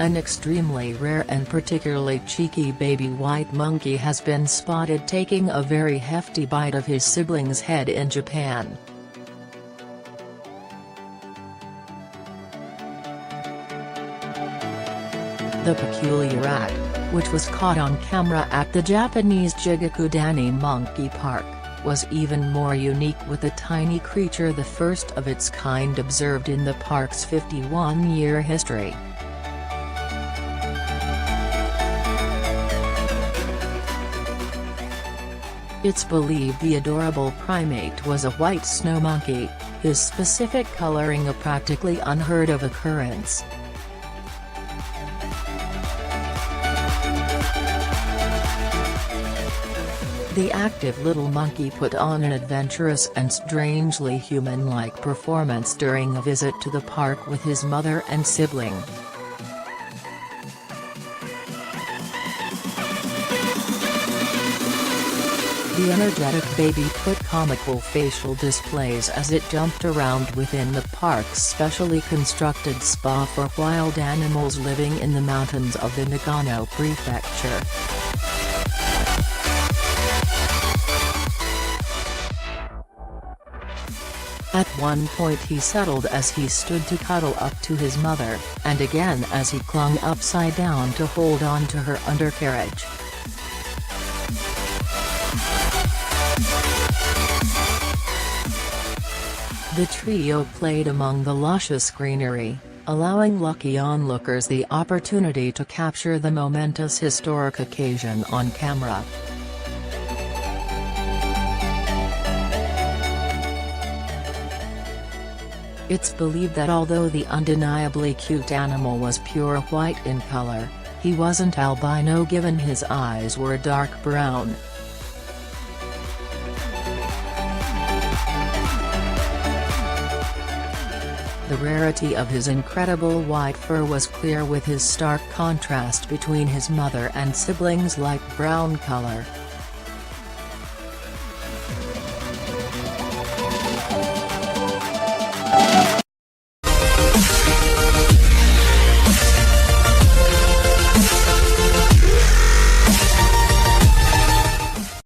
An extremely rare and particularly cheeky baby white monkey has been spotted taking a very hefty bite of his sibling's head in Japan. The peculiar act, which was caught on camera at the Japanese Jigokudani Monkey Park, was even more unique, with a tiny creature the first of its kind observed in the park's 51-year history. It's believed the adorable primate was a white snow monkey, his specific coloring a practically unheard of occurrence. The active little monkey put on an adventurous and strangely human-like performance during a visit to the park with his mother and sibling. The energetic baby put comical facial displays as it jumped around within the park's specially constructed spa for wild animals living in the mountains of the Nagano Prefecture. At one point he settled as he stood to cuddle up to his mother, and again as he clung upside down to hold on to her undercarriage. The trio played among the luscious greenery, allowing lucky onlookers the opportunity to capture the momentous historic occasion on camera. It's believed that although the undeniably cute animal was pure white in color, he wasn't albino, given his eyes were dark brown. The rarity of his incredible white fur was clear, with his stark contrast between his mother and siblings' light brown color.